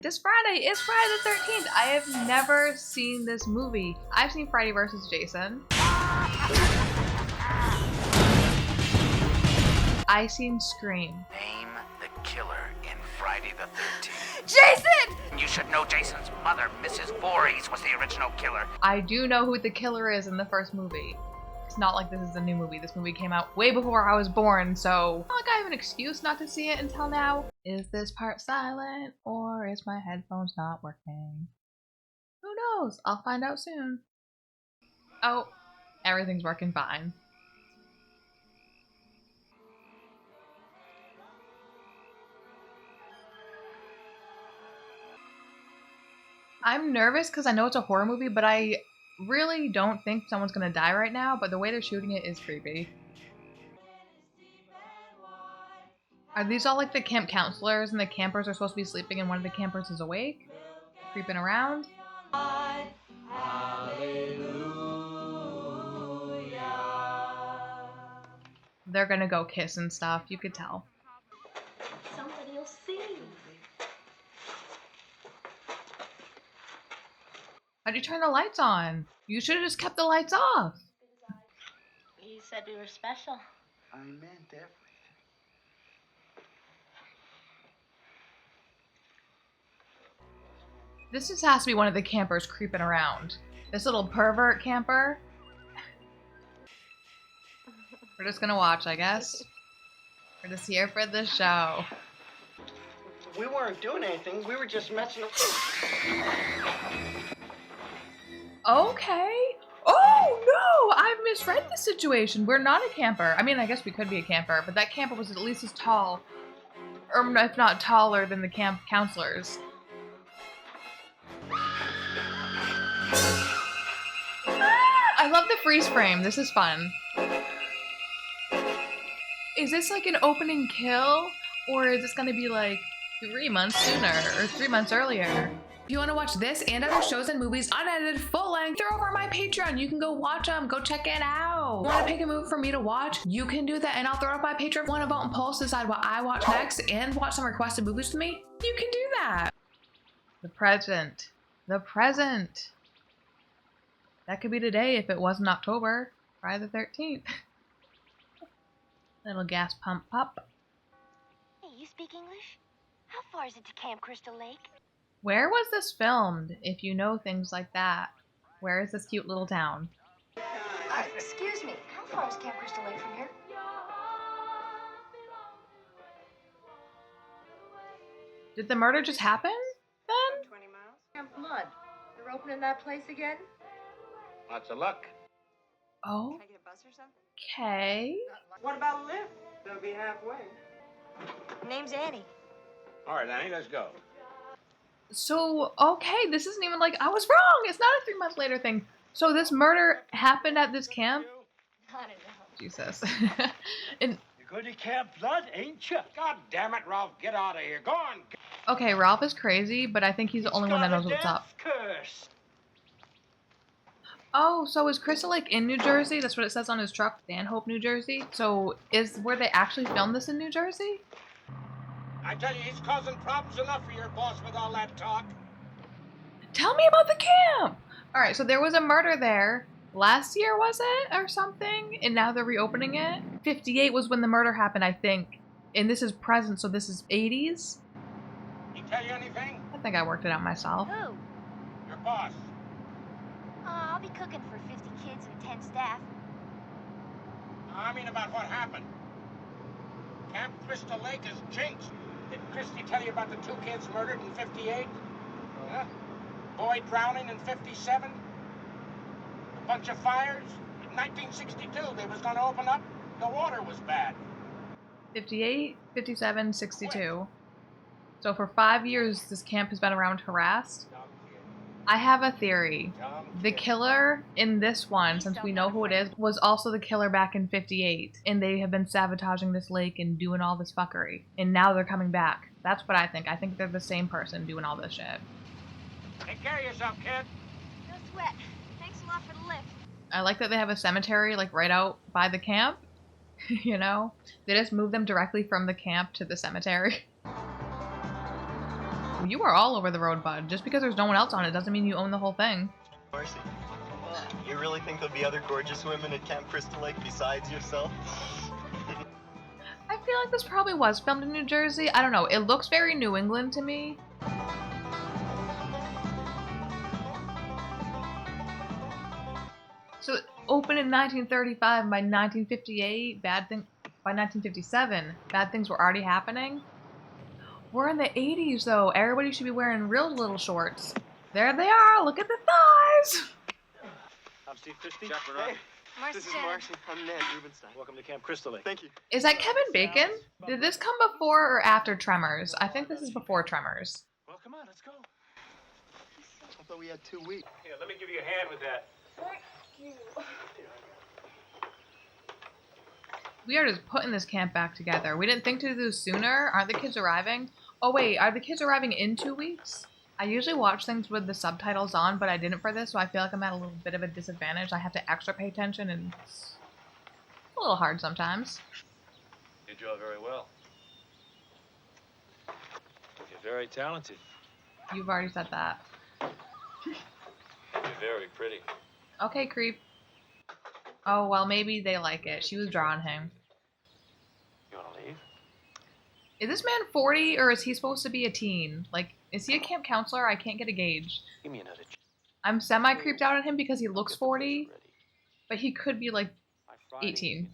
This Friday is Friday the 13th. I have never seen this movie. I've seen Friday vs. Jason. I seen Scream. Name the killer in Friday the 13th. Jason! You should know Jason's mother, Mrs. Voorhees, was the original killer. I do know who the killer is in the first movie. It's not like this is a new movie. This movie came out way before I was born, so not like I have an excuse not to see it until now. Is this part silent, or is my headphones not working? Who knows? I'll find out soon. Oh, everything's working fine. I'm nervous because I know it's a horror movie, but I really don't think someone's gonna die right now, but the way they're shooting it is creepy. Are these all like the camp counselors and the campers are supposed to be sleeping and one of the campers is awake? Creeping around? They're gonna go kiss and stuff, you could tell. Somebody will see. How'd you turn the lights on? You should have just kept the lights off. You said we were special. I meant everything. This just has to be one of the campers creeping around. This little pervert camper. We're just gonna watch, I guess. We're just here for the show. We weren't doing anything. We were just messing around. Okay. Oh no! I've misread the situation. We're not a camper. I mean, I guess we could be a camper, but that camper was at least as tall, or if not taller than the camp counselors. I love the freeze frame. This is fun. Is this like an opening kill, or is this gonna be like 3 months sooner or 3 months earlier? If you want to watch this and other shows and movies unedited full length, they're over on my Patreon. You can go watch them. Go check it out. Want to pick a movie for me to watch? You can do that, and I'll throw it up my Patreon. Want to vote and polls to decide what I watch next and watch some requested movies with me? You can do that. The present. The present. That could be today if it wasn't October. Friday the 13th. Little gas pump pup. Hey, you speak English? How far is it to Camp Crystal Lake? Where was this filmed, if you know things like that? Where is this cute little town? Excuse me. How far is Camp Crystal Lake from here? Did the murder just happen, then? 20 miles. Camp Blood. They're opening that place again? Lots of luck. Oh, Can I get a bus or something? okay. What about a lift? They'll be halfway. Name's Annie. All right, Annie, let's go. So, okay, this isn't even like, I was wrong! It's not a 3 months later thing. So this murder happened at this camp? I don't know. Jesus. And, You're going to Camp Blood, ain't you? God damn it, Ralph, get out of here. Go on. okay, Ralph is crazy, but I think he's the only one that knows what's up. Curse. Oh, so is Crystal Lake in New Jersey? That's what it says on his truck, Stanhope, New Jersey. So is where they actually filmed this in New Jersey? I tell you, he's causing problems enough for your boss with all that talk. Tell me about the camp! Alright, so there was a murder there. Last year, was it? Or something? And now they're reopening it? 58 was when the murder happened, I think. And this is present, so this is 80s? He tell you anything? I think I worked it out myself. Who? Your boss. I'll be cooking for 50 kids and 10 staff. I mean about what happened. Camp Crystal Lake is jinxed. Did Christy tell you about the 2 kids murdered in 58? Huh? Boy drowning in 57? A bunch of fires? In 1962, they was going to open up. The water was bad. 58, 57, 62. So for 5 years, this camp has been around harassed. I have a theory. The killer in this one, since we know who it is, was also the killer back in 58. And they have been sabotaging this lake and doing all this fuckery. And now they're coming back. That's what I think. I think they're the same person doing all this shit. Take care of yourself, kid. No sweat. Thanks a lot for the lift. I like that they have a cemetery like right out by the camp. You know? They just move them directly from the camp to the cemetery. You are all over the road, bud. Just because there's no one else on it doesn't mean you own the whole thing. Marcy, you really think there'll be other gorgeous women at Camp Crystal Lake besides yourself? I feel like this probably was filmed in New Jersey. I don't know. It looks very New England to me. So open in 1935, by 1958, by 1957, bad things were already happening. We're in the 80s though. Everybody should be wearing real little shorts. There they are. Look at the thighs. I'm Steve Christie. Hey, this is Marcy. I'm Ned Rubenstein. Welcome to Camp Crystal Lake. Thank you. Is that Kevin Bacon? Did this come before or after Tremors? I think this is before Tremors. Well, come on, let's go. I thought we had 2 weeks. Here, let me give you a hand with that. We are just putting this camp back together. We didn't think to do this sooner. Aren't the kids arriving? Oh wait, are the kids arriving in 2 weeks? I usually watch things with the subtitles on, but I didn't for this, so I feel like I'm at a little bit of a disadvantage. I have to extra pay attention, and it's a little hard sometimes. You draw very well. You're very talented. You've already said that. You're very pretty. Okay, creep. Oh, well, maybe they like it. She was drawing him. You want to leave? Is this man 40, or is he supposed to be a teen? Like, is he a camp counselor? I can't get a gauge. Give me another chance. I'm semi-creeped out on him because he looks 40, but he could be, like, 18.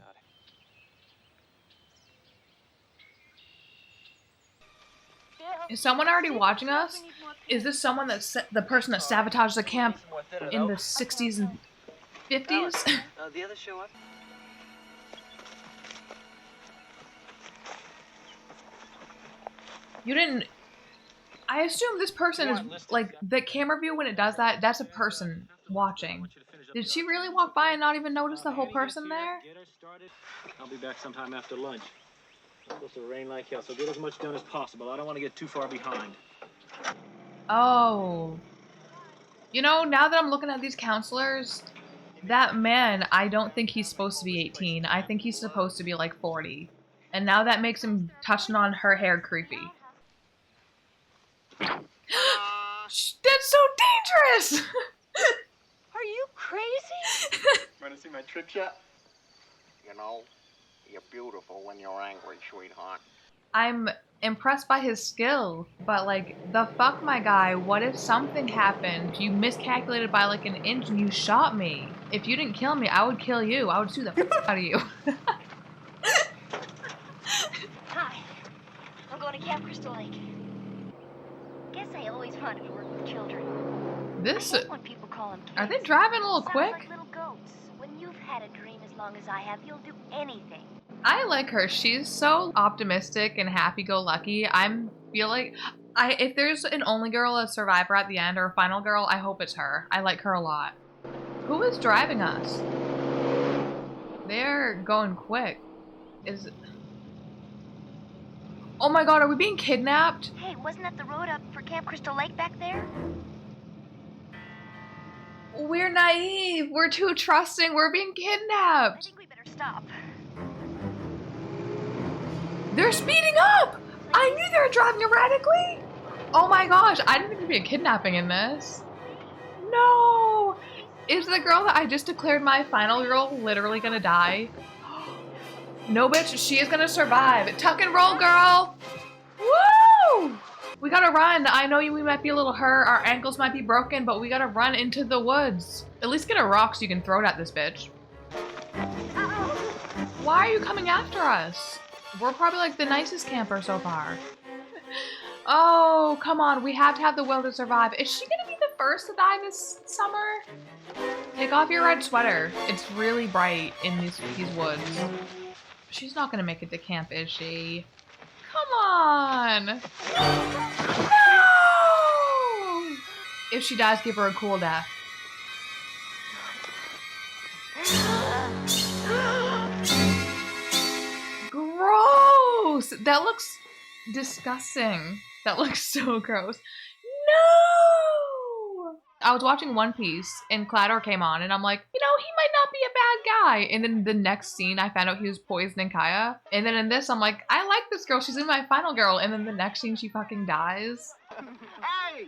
Is someone already watching us? Is this someone that's the person that sabotaged the camp in the 60s and 50s? The others show up? You didn't... I assume this person is, like, the camera view when it does that, that's a person watching. Did she really walk by and not even notice the whole person there? Get her started. I'll be back sometime after lunch. It's supposed to rain like hell, so get as much done as possible. I don't want to get too far behind. Oh. You know, now that I'm looking at these counselors, that man, I don't think he's supposed to be 18. I think he's supposed to be like 40. And now that makes him touching on her hair creepy. That's so dangerous! Are you crazy? Want to see my trick shot? You know, you're beautiful when you're angry, sweetheart. I'm impressed by his skill, but like, the fuck, my guy, what if something happened? You miscalculated by like an inch and you shot me. If you didn't kill me, I would kill you. I would sue the fuck out of you. Hi. I'm going to Camp Crystal Lake. Guess I always wanted to work with children. This... I hate when people call them kids. Are they driving a little Sounds quick? like little goats. When you've had a dream as long as I have, you'll do anything. I like her. She's so optimistic and happy-go-lucky. Feel like if there's an only girl, a survivor at the end, or a final girl, I hope it's her. I like her a lot. Who is driving us? They're going quick. Oh my god, are we being kidnapped? Hey, wasn't that the road up for Camp Crystal Lake back there? We're naive. We're too trusting. We're being I kidnapped. think we better stop. They're speeding up! I knew they were driving erratically! Oh my gosh, I didn't think there'd be a kidnapping in this. No! Is the girl that I just declared my final girl literally gonna die? No, bitch, she is gonna survive. Tuck and roll, girl! Woo! We gotta run. I know we might be a little hurt, our ankles might be broken, but we gotta run into the woods. At least get a rock so you can throw it at this bitch. Why are you coming after us? We're probably like the nicest camper so far. Oh, come on. We have to have the will to survive. Is she gonna be the first to die this summer? Take off your red sweater. It's really bright in these woods. She's not gonna make it to camp, is she? Come on. No! If she dies, give her a cool death. Gross! That looks disgusting. That looks so gross. No! I was watching One Piece and Clador came on and I'm like, you know, he might not be a bad guy. And then the next scene, I found out he was poisoning Kaya. And then in this, I'm like, I like this girl. She's in my final girl. And then the next scene, she fucking dies. Hey!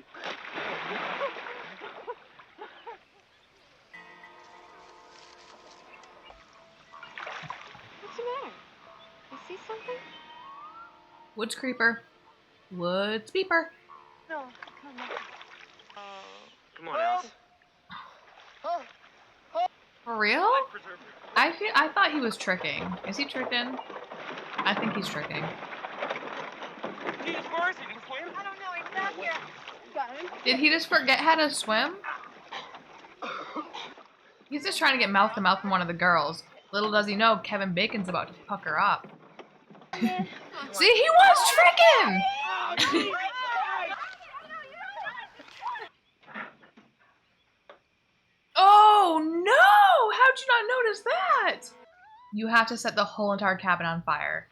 What's the matter? You see something? Woods creeper. Woods beeper. No, come on. Come on, Alice. For real? I thought he was tricking. Is he tricking? I think he's tricking. Jesus Christ, he can swim? I don't know, he's not here. Got him. Did he just forget how to swim? He's just trying to get mouth to mouth from one of the girls. Little does he know, Kevin Bacon's about to pucker up. See, he was tricking! Oh no! How'd you not notice that? You have to set the whole entire cabin on fire.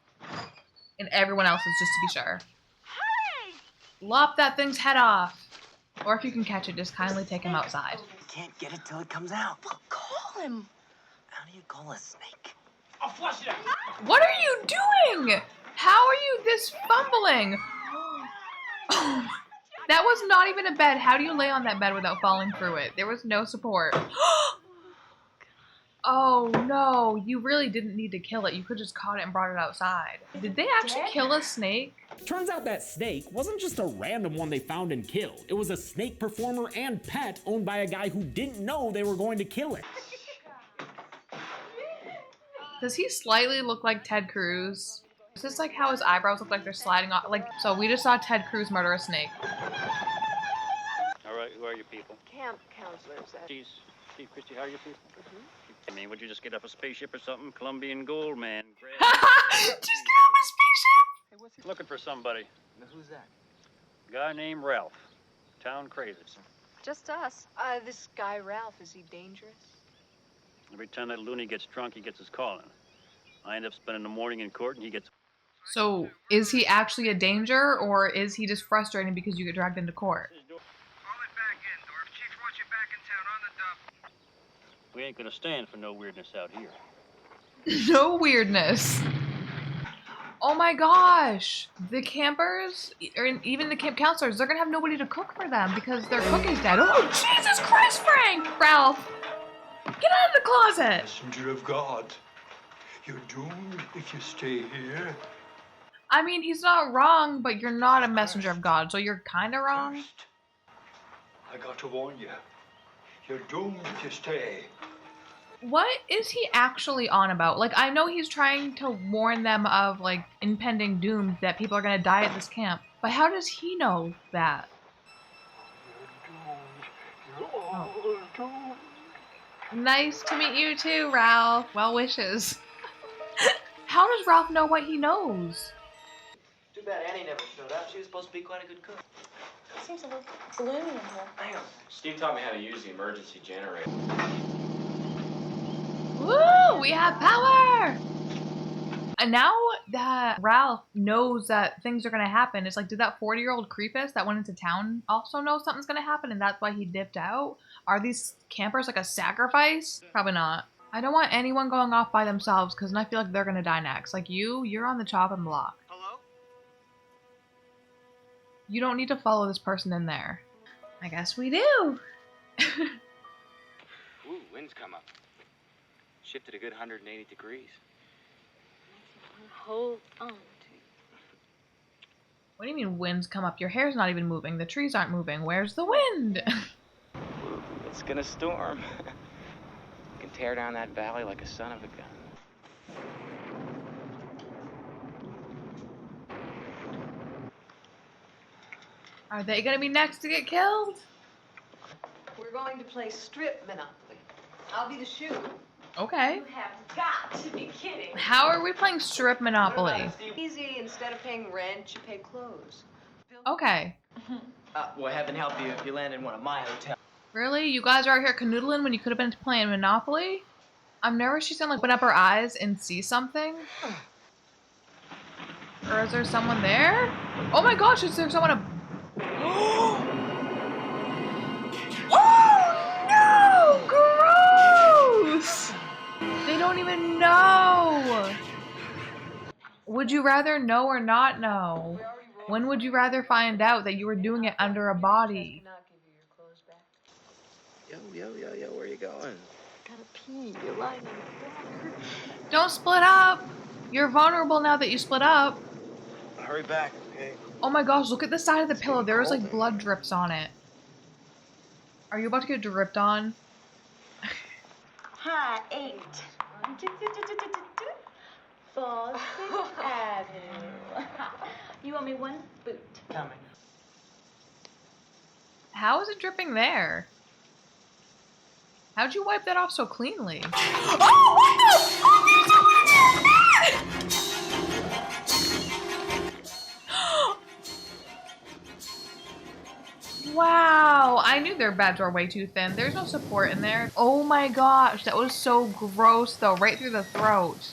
And everyone else's, just to be sure. Lop that thing's head off. Or if you can catch it, just kindly take him outside. You can't get it till it comes out. Well, call him. How do you call a snake? I'll flush it out. What are you doing? How are you this fumbling? That was not even a bed. How do you lay on that bed without falling through it? There was no support. Oh no, you really didn't need to kill it. You could just caught it and brought it outside. Did they actually kill a snake? Turns out that snake wasn't just a random one they found and killed. It was a snake performer and pet owned by a guy who didn't know they were going to kill it. Does he slightly look like Ted Cruz? Is this like how his eyebrows look like they're sliding off? Like, so we just saw Ted Cruz murder a snake. All right, who are you people? Camp counselors. Steve, Christie, how are you people? I mean, would you just get off a spaceship or something? Colombian gold, man. Just get off a spaceship! Hey, what's he looking for somebody? Who's that? A guy named Ralph. Town crazy. Just us. This guy Ralph, is he dangerous? Every time that loony gets drunk, he gets his calling. I end up spending the morning in court, and he gets... So, is he actually a danger, or is he just frustrating because you get dragged into court? Call it back in, Dorf. Chief wants you back in town on the dub. We ain't gonna stand for no weirdness out here. No weirdness. Oh my gosh. The campers, or even the camp counselors, they're gonna have nobody to cook for them because their cook is dead. Oh, Jesus Christ, Frank! Ralph, get out of the closet. Messenger of God. You're doomed if you stay here. I mean, he's not wrong, but you're not a messenger of God, so you're kind of wrong. First, I got to warn you. You're doomed if you stay. What is he actually on about? Like, I know he's trying to warn them of, like, impending doom that people are gonna die at this camp, but how does he know that? You're doomed. You're all doomed. Nice to meet you too, Ralph. Well wishes. How does Ralph know what he knows? Too bad Annie never showed up. She was supposed to be quite a good cook. It seems a little gloomy in here. Hang on. Steve taught me how to use the emergency generator. Woo! We have power! And now that Ralph knows that things are gonna happen, it's like, did that 40-year-old creepus that went into town also know something's gonna happen and that's why he dipped out? Are these campers like a sacrifice? Probably not. I don't want anyone going off by themselves because then I feel like they're gonna die next. Like you're on the chopping block. Hello? You don't need to follow this person in there. I guess we do. Ooh, wind's come up. Shifted a good 180 degrees. Hold on to. What do you mean winds come up? Your hair's not even moving. The trees aren't moving. Where's the wind? It's gonna storm. You can tear down that valley like a son of a gun. Are they gonna be next to get killed? We're going to play strip Monopoly. I'll be the shoe. Okay. You have got to be kidding. How are we playing strip Monopoly? Easy. Instead of paying rent, you pay clothes. Okay. Well, heaven help you if you land in one of my hotels. Really? You guys are out here canoodling when you could have been playing Monopoly? I'm nervous she's gonna like open up her eyes and see something. Or is there someone there? Oh my gosh, is there someone? Oh! Would you rather know or not know? When would you rather find out that you were doing it under a body? Yo, where you going? Gotta pee. You're lying on the floor. Don't split up! You're vulnerable now that you split up. Hurry back, okay? Oh my gosh, look at the side of the pillow. There's like blood drips on it. Are you about to get dripped on? High 8. 4th Avenue. You owe me 1 boot. Coming. How is it dripping there? How'd you wipe that off so cleanly? Oh, what the? Wow, I knew their beds were way too thin. There's no support in there. Oh my gosh, that was so gross though, right through the throat.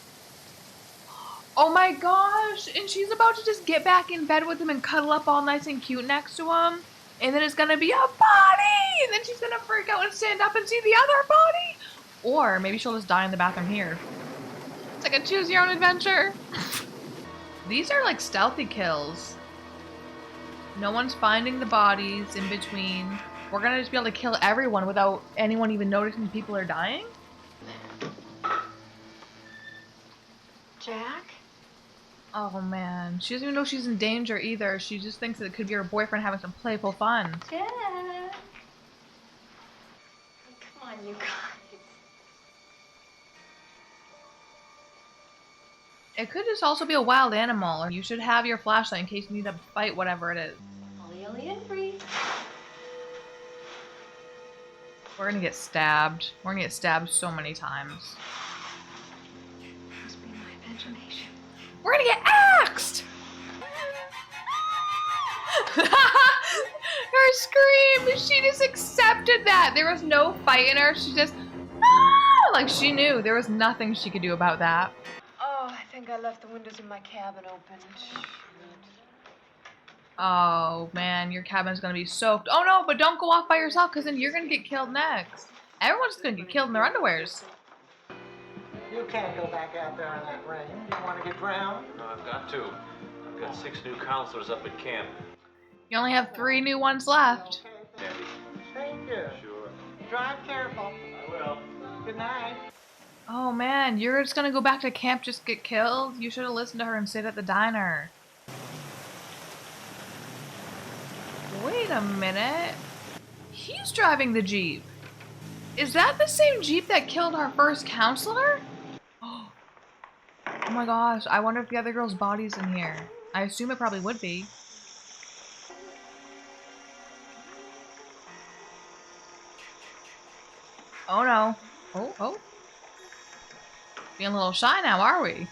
Oh my gosh, and she's about to just get back in bed with him and cuddle up all nice and cute next to him. And then it's gonna be a body! And then she's gonna freak out and stand up and see the other body! Or maybe she'll just die in the bathroom here. It's like a choose your own adventure. These are like stealthy kills. No one's finding the bodies in between. We're gonna just be able to kill everyone without anyone even noticing people are dying? Jack? Oh man, she doesn't even know she's in danger either. She just thinks that it could be her boyfriend having some playful fun. Jack? Come on, you guys. It could just also be a wild animal, or you should have your flashlight in case you need to fight whatever it is. Ollie and freeze. We're gonna get stabbed. We're gonna get stabbed so many times. Must be my imagination. We're gonna get axed! Her scream! She just accepted that! There was no fight in her. She just... Ah! Like she knew there was nothing she could do about that. Oh, I think I left the windows in my cabin open. Oh man, your cabin's gonna be soaked. Oh no, but don't go off by yourself because then you're gonna get killed next. Everyone's gonna get killed in their underwears. You can't go back out there in that rain. You want to get drowned? No, I've got to. I've got 6 new counselors up at camp. You only have 3 new ones left. Daddy. Thank you. Sure. Drive careful. I will. Good night. Oh man, you're just gonna go back to camp just get killed? You should have listened to her and stayed at the diner. Wait a minute. He's driving the Jeep. Is that the same Jeep that killed our first counselor? Oh my gosh, I wonder if the other girl's body's in here. I assume it probably would be. Oh no. Oh. Being a little shy now, are we?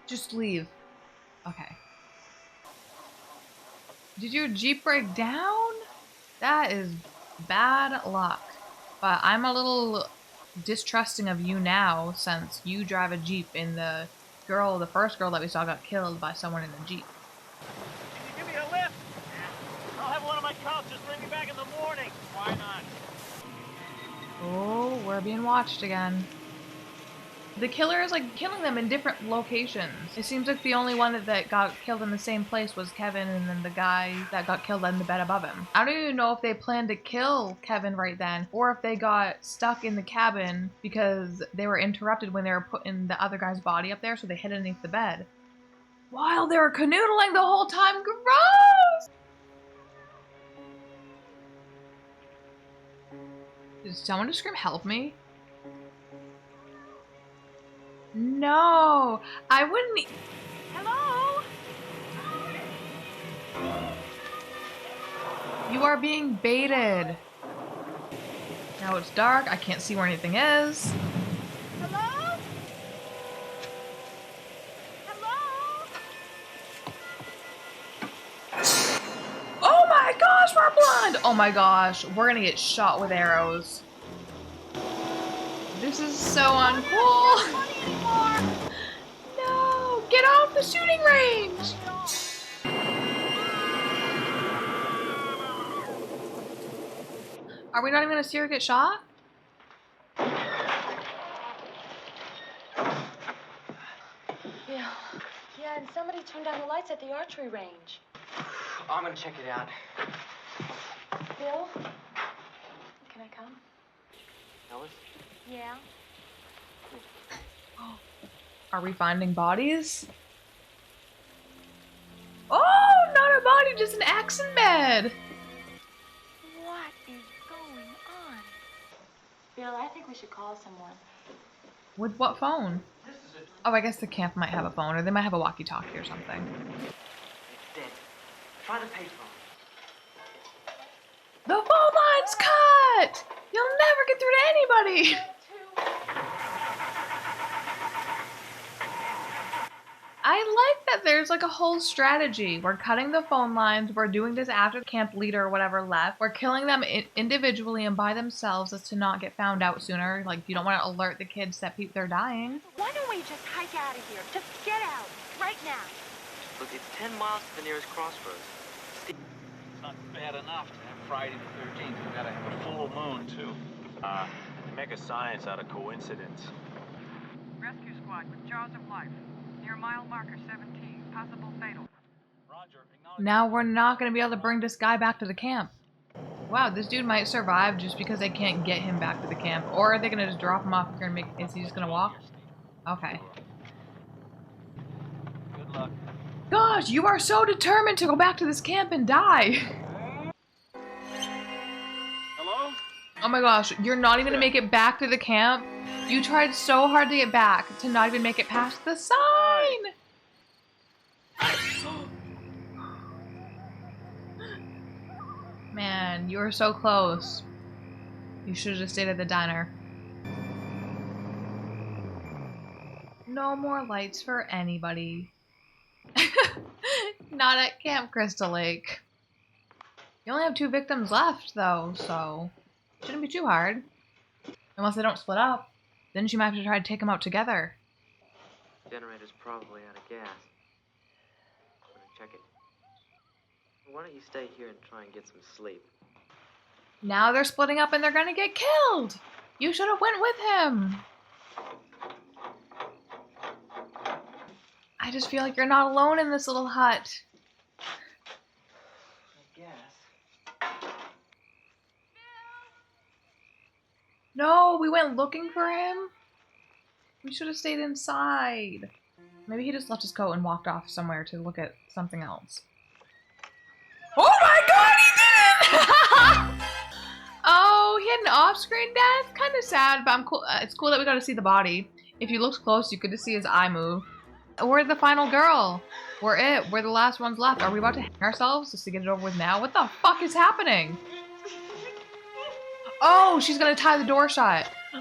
Just leave. Okay. Did your Jeep break down? That is bad luck. But I'm a little distrusting of you now since you drive a Jeep and the first girl that we saw got killed by someone in a Jeep. Can you give me a lift? I'll have one of my cops just bring me back in the morning. Why not? Oh, we're being watched again. The killer is like killing them in different locations. It seems like the only one that got killed in the same place was Kevin, and then the guy that got killed in the bed above him. I don't even know if they planned to kill Kevin right then, or if they got stuck in the cabin because they were interrupted when they were putting the other guy's body up there, so they hid underneath the bed. While they were canoodling the whole time. Gross! Did someone just scream, "Help me"? No, I wouldn't. Hello? You are being baited. Now it's dark. I can't see where anything is. Hello? Hello? Oh my gosh, we're blind. Oh my gosh, we're gonna get shot with arrows. This is so uncool. No, get off the shooting range. Are we not even gonna see her get shot? Bill. Yeah, and somebody turned on the lights at the archery range. I'm gonna check it out. Bill? Can I come? Alice? Yeah. Are we finding bodies? Oh, not a body, just an axe in bed. What is going on? Bill, I think we should call someone. With what phone? Oh, I guess the camp might have a phone, or they might have a walkie-talkie or something. It's dead. Try the payphone. The phone line's cut! You'll never get through to anybody! I like that there's like a whole strategy. We're cutting the phone lines, we're doing this after the camp leader or whatever left. We're killing them individually and by themselves as to not get found out sooner. Like, you don't want to alert the kids that they're dying. Why don't we just hike out of here? Just get out, right now. Look, it's 10 miles to the nearest crossroads. It's not bad enough to have Friday the 13th. We've got to have a full moon, too. Make a science out of coincidence. Rescue squad with jaws of life. Near mile marker 17. Possible fatal. Roger. Now we're not going to be able to bring this guy back to the camp. Wow, this dude might survive just because they can't get him back to the camp. Or are they going to just drop him off here and is he just going to walk? Okay. Good luck. Gosh, you are so determined to go back to this camp and die. Hello? Oh my gosh, you're not even going to make it back to the camp? You tried so hard to get back to not even make it past the sign! Man, you were so close. You should have just stayed at the diner. No more lights for anybody. Not at Camp Crystal Lake. You only have 2 victims left, though, so shouldn't be too hard. Unless they don't split up. Then she might have to try to take them out together. Generator's probably out of gas. I'm gonna check it. Why don't you stay here and try and get some sleep? Now they're splitting up and they're gonna get killed! You should have went with him! I just feel like you're not alone in this little hut. I guess. No, we went looking for him? We should have stayed inside. Maybe he just left his coat and walked off somewhere to look at something else. Oh my god, he didn't! Oh, he had an off-screen death? Kind of sad, but I'm cool. It's cool that we got to see the body. If you looked close, you could see his eye move. We're the final girl. We're it. We're the last ones left. Are we about to hang ourselves just to get it over with now? What the fuck is happening? Oh, she's gonna tie the door shut. I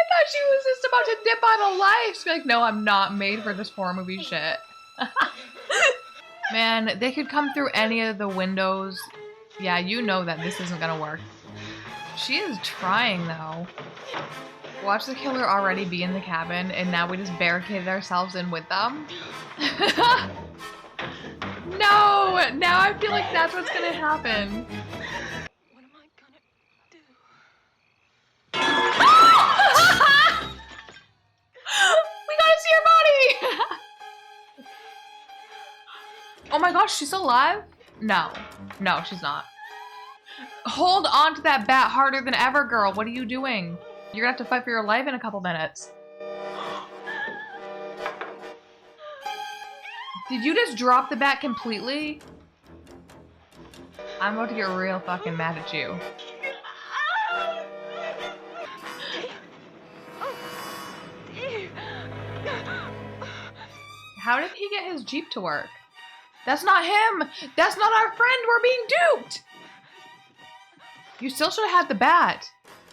thought she was just about to dip out of life. She's like, no, I'm not made for this horror movie shit. Man, they could come through any of the windows. Yeah, you know that this isn't gonna work. She is trying, though. Watch the killer already be in the cabin, and now we just barricaded ourselves in with them. No! Now I feel like that's what's gonna happen. What am I gonna do? We gotta see her body! Oh my gosh, she's still alive? No. No, she's not. Hold on to that bat harder than ever, girl. What are you doing? You're gonna have to fight for your life in a couple minutes. Did you just drop the bat completely? I'm about to get real fucking mad at you. How did he get his Jeep to work? That's not him! That's not our friend! We're being duped! You still should have had the bat.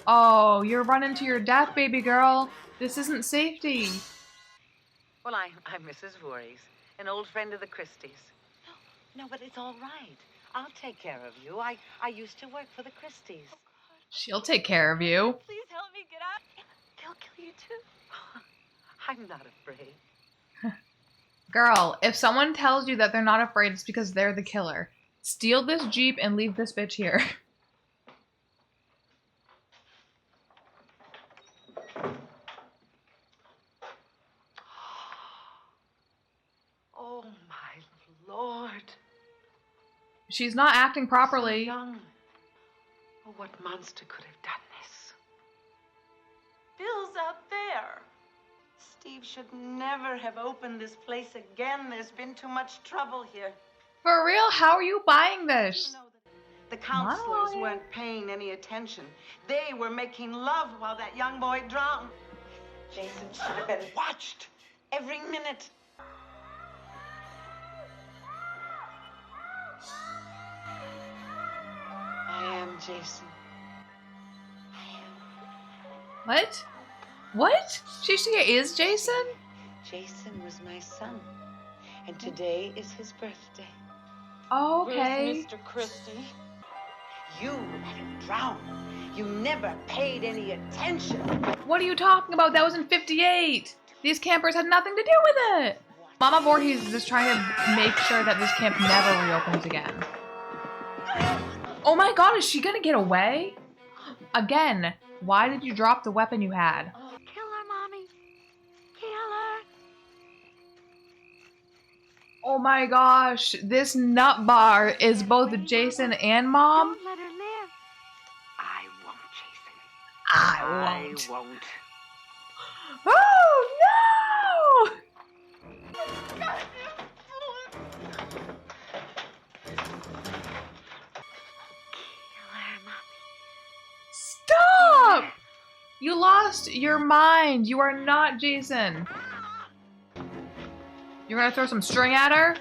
Oh, you're running to your death, baby girl. This isn't safety. Well, I'm Mrs. Voorhees, an old friend of the Christies. No, but it's all right. I'll take care of you. I used to work for the Christies. She'll take care of you. Please help me get out. They'll kill you too. I'm not afraid. Girl, if someone tells you that they're not afraid, it's because they're the killer. Steal this Jeep and leave this bitch here. She's not acting properly. So young. Oh, what monster could have done this? Bill's out there. Steve should never have opened this place again. There's been too much trouble here. For real? How are you buying this? The counselors weren't paying any attention. They were making love while that young boy drowned. Jason should have been watched every minute. I am Jason. What? What? She is Jason? Jason was my son, and today is his birthday. Oh, okay. Where's Mr. Christie? You let him drown. You never paid any attention. What are you talking about? That was in 58. These campers had nothing to do with it. Mama Voorhees is just trying to make sure that this camp never reopens again. Oh my god, is she gonna get away? Again, why did you drop the weapon you had? Kill her, Mommy. Kill her. Oh my gosh, this nut bar is both Jason and Mom. Don't let her live. I won't, Jason. I won't. I won't. Oh no! Stop! You lost your mind. You are not Jason. You're gonna throw some string at her?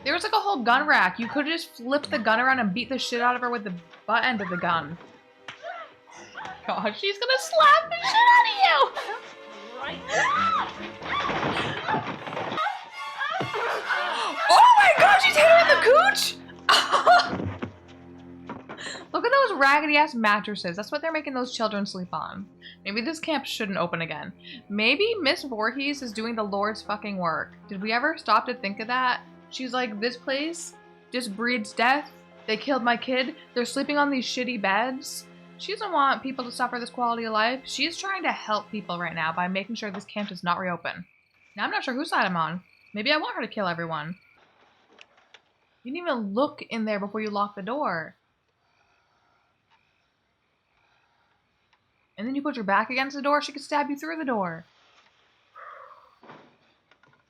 There was like a whole gun rack. You could have just flipped the gun around and beat the shit out of her with the butt end of the gun. God, she's gonna slap the shit out of you! Oh my god, she's hit her in the cooch! Look at those raggedy ass mattresses. That's what they're making those children sleep on. Maybe this camp shouldn't open again. Maybe Miss Voorhees is doing the Lord's fucking work. Did we ever stop to think of that? She's like, this place just breeds death. They killed my kid. They're sleeping on these shitty beds. She doesn't want people to suffer this quality of life. She's trying to help people right now by making sure this camp does not reopen. Now I'm not sure whose side I'm on. Maybe I want her to kill everyone. You didn't even look in there before you locked the door. And then you put your back against the door, she could stab you through the door.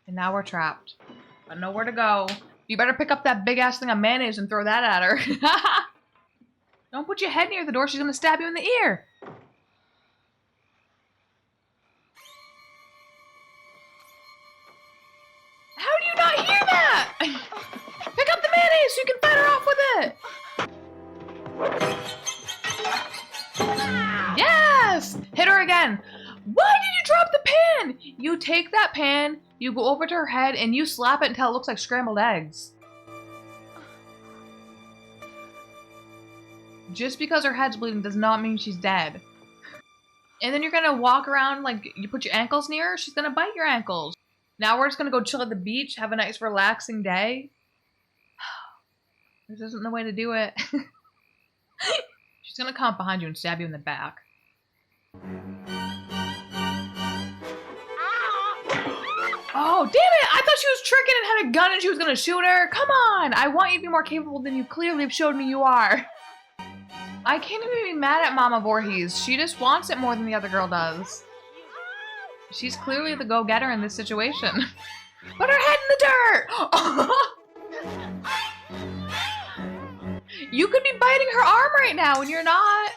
And now we're trapped. Got nowhere to go. You better pick up that big ass thing of mayonnaise and throw that at her. Don't put your head near the door, she's gonna stab you in the ear. How do you not hear that? Pick up the mayonnaise so you can fight her off with it. Yes! Hit her again. Why did you drop the pan? You take that pan, you go over to her head, and you slap it until it looks like scrambled eggs. Just because her head's bleeding does not mean she's dead. And then you're gonna walk around like you put your ankles near her, she's gonna bite your ankles. Now we're just gonna go chill at the beach, have a nice relaxing day. This isn't the way to do it. She's gonna come up behind you and stab you in the back. Oh, damn it! I thought she was tricking and had a gun and she was gonna shoot her. Come on! I want you to be more capable than you clearly have showed me you are. I can't even be mad at Mama Voorhees. She just wants it more than the other girl does. She's clearly the go-getter in this situation. Put her head in the dirt! You could be biting her arm right now and you're not.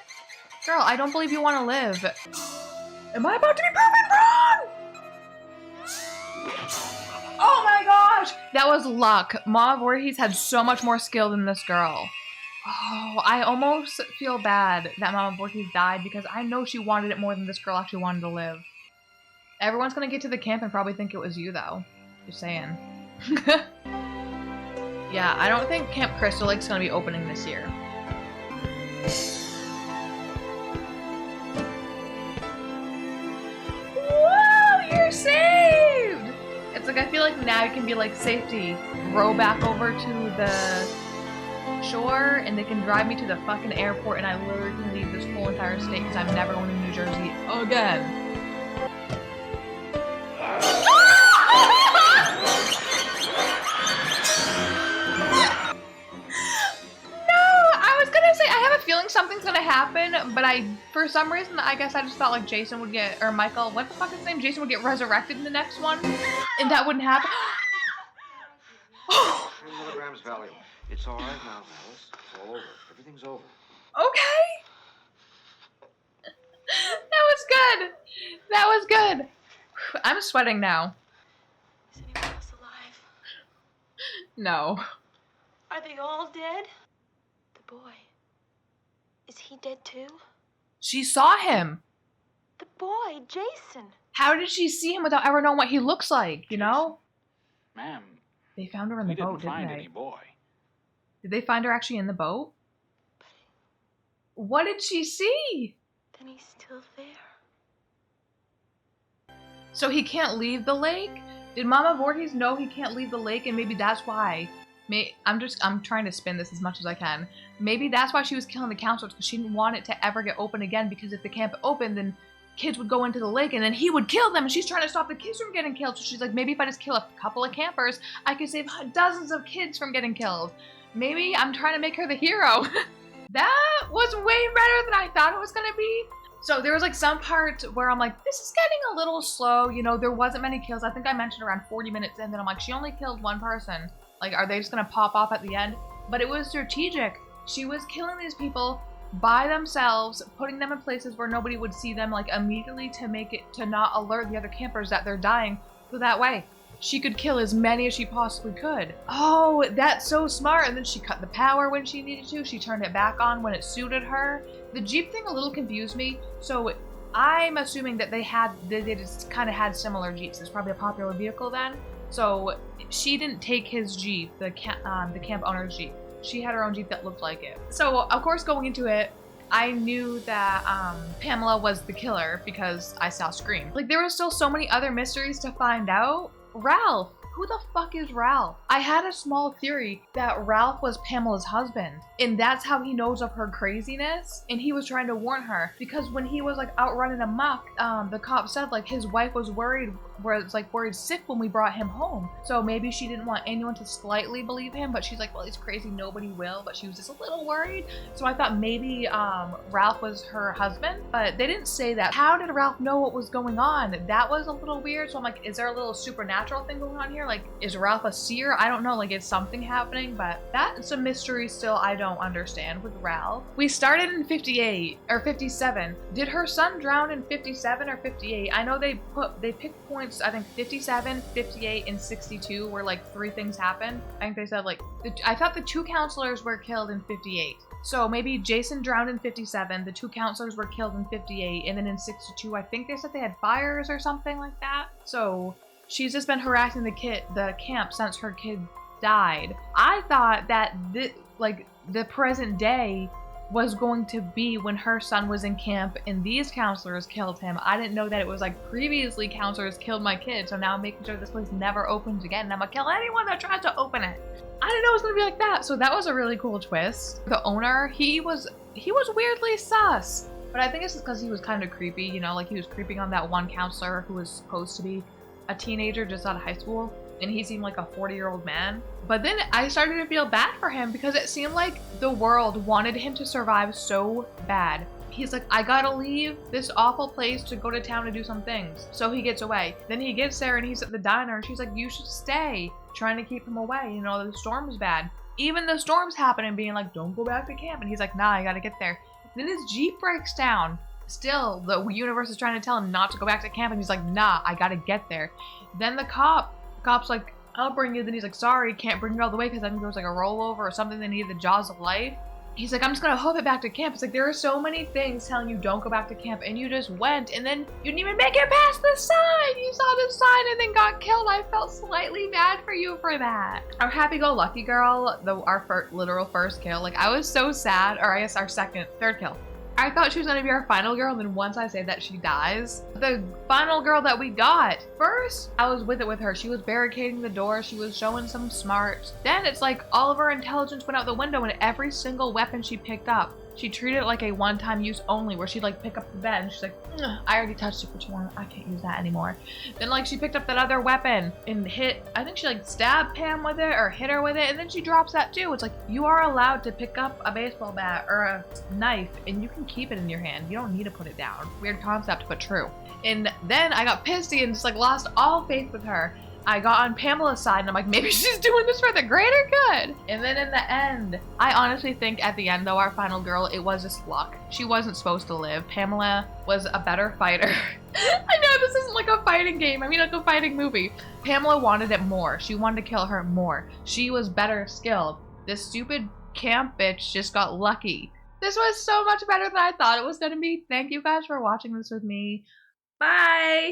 Girl, I don't believe you want to live. Am I about to be proven wrong? Oh my gosh! That was luck. Mama Voorhees had so much more skill than this girl. Oh, I almost feel bad that Mama Voorhees died because I know she wanted it more than this girl actually wanted to live. Everyone's gonna get to the camp and probably think it was you though. Just saying. Yeah, I don't think Camp Crystal Lake's gonna be opening this year. Whoa, you're saved! It's like, I feel like now you can be like, safety, row back over to the shore and they can drive me to the fucking airport and I literally can leave this whole entire state because I'm never going to New Jersey again. happen, but for some reason, I guess I just thought like Jason would get, or Michael, what the fuck is his name? Jason would get resurrected in the next one, and that wouldn't happen. 10 milligrams Valium. It's all right now, Alice. It's all over. Everything's over. Okay. That was good. That was good. I'm sweating now. Is anyone else alive? No. Are they all dead? The boy. Is he dead too? She saw him. The boy, Jason. How did she see him without ever knowing what he looks like, you know? Ma'am, They found her in the boat, didn't find they? any boy. Did they find her actually in the boat? What did she see? Then he's still there. So he can't leave the lake? Did Mama Voorhees know he can't leave the lake, and maybe that's why? I'm trying to spin this as much as I can. Maybe that's why she was killing the counselors, because she didn't want it to ever get open again, because if the camp opened, then kids would go into the lake, and then he would kill them, and she's trying to stop the kids from getting killed. So she's like, maybe if I just kill a couple of campers, I could save dozens of kids from getting killed. Maybe I'm trying to make her the hero. That was way better than I thought it was gonna be. So there was like some part where I'm like, this is getting a little slow. You know, there wasn't many kills. I think I mentioned around 40 minutes in, then I'm like, she only killed one person. Like, are they just gonna pop off at the end? But it was strategic. She was killing these people by themselves, putting them in places where nobody would see them, like immediately to make it, to not alert the other campers that they're dying. So that way she could kill as many as she possibly could. Oh, that's so smart. And then she cut the power when she needed to. She turned it back on when it suited her. The Jeep thing a little confused me. So I'm assuming that they just kind of had similar Jeeps. It's probably a popular vehicle then. So she didn't take his Jeep, the camp owner's Jeep. She had her own Jeep that looked like it. So of course going into it, I knew that Pamela was the killer because I saw Scream. Like there were still so many other mysteries to find out. Ralph. Who the fuck is Ralph? I had a small theory that Ralph was Pamela's husband, and that's how he knows of her craziness, and he was trying to warn her, because when he was like out running amok, the cop said like his wife was worried sick when we brought him home. So maybe she didn't want anyone to slightly believe him, but she's like, well, he's crazy, nobody will, but she was just a little worried. So I thought maybe Ralph was her husband, but they didn't say that. How did Ralph know what was going on? That was a little weird. So I'm like, is there a little supernatural thing going on here? Like, is Ralph a seer? I don't know, like is something happening? But that's a mystery still I don't understand with Ralph. We started in 58 or 57. Did her son drown in 57 or 58? I know they picked points, I think 57, 58, and 62 where like 3 things happened. I think they said like, I thought the 2 counselors were killed in 58. So maybe Jason drowned in 57, the 2 counselors were killed in 58, and then in 62, I think they said they had fires or something like that. So she's just been harassing the camp since her kid died. I thought that the present day was going to be when her son was in camp and these counselors killed him. I didn't know that it was like previously counselors killed my kid, so now I'm making sure this place never opens again, and I'm gonna kill anyone that tries to open it. I didn't know it was gonna be like that, so that was a really cool twist. The owner, he was weirdly sus, but I think it's just because he was kind of creepy, you know, like he was creeping on that one counselor who was supposed to be a teenager just out of high school, and he seemed like a 40-year-old man. But then I started to feel bad for him because it seemed like the world wanted him to survive so bad. He's like, I gotta leave this awful place to go to town to do some things. So he gets away. Then he gets there and he's at the diner and she's like, you should stay. Trying to keep him away. You know, the storm's bad. Even the storm's happening, being like, don't go back to camp. And he's like, nah, I gotta get there. Then his Jeep breaks down. Still, the universe is trying to tell him not to go back to camp, and he's like, nah, I gotta get there. Then the cop's like, I'll bring you. Then he's like, sorry, can't bring you all the way because I think there was like a rollover or something. They needed the jaws of life. He's like, I'm just gonna hoof it back to camp. It's like, there are so many things telling you don't go back to camp, and you just went, and then you didn't even make it past the sign. You saw the sign and then got killed. I felt slightly bad for you for that. Our happy-go-lucky girl, our literal first kill, like I was so sad, or I guess our third kill. I thought she was gonna be our final girl, and then once I say that, she dies. The final girl that we got, first, I was with her. She was barricading the door. She was showing some smarts. Then it's like all of her intelligence went out the window, and every single weapon she picked up She treated it like a one-time use only, where she'd like pick up the bed and she's like, I already touched it for too long, I can't use that anymore. Then like she picked up that other weapon and hit, I think she like stabbed Pam with it or hit her with it, and then she drops that too. It's like, you are allowed to pick up a baseball bat or a knife and you can keep it in your hand. You don't need to put it down. Weird concept, but true. And then I got pissy and just like lost all faith with her. I got on Pamela's side and I'm like, maybe she's doing this for the greater good. And then in the end, I honestly think at the end though, our final girl, it was just luck. She wasn't supposed to live. Pamela was a better fighter. I know this isn't like a fighting game. I mean like a fighting movie. Pamela wanted it more. She wanted to kill her more. She was better skilled. This stupid camp bitch just got lucky. This was so much better than I thought it was gonna be. Thank you guys for watching this with me. Bye.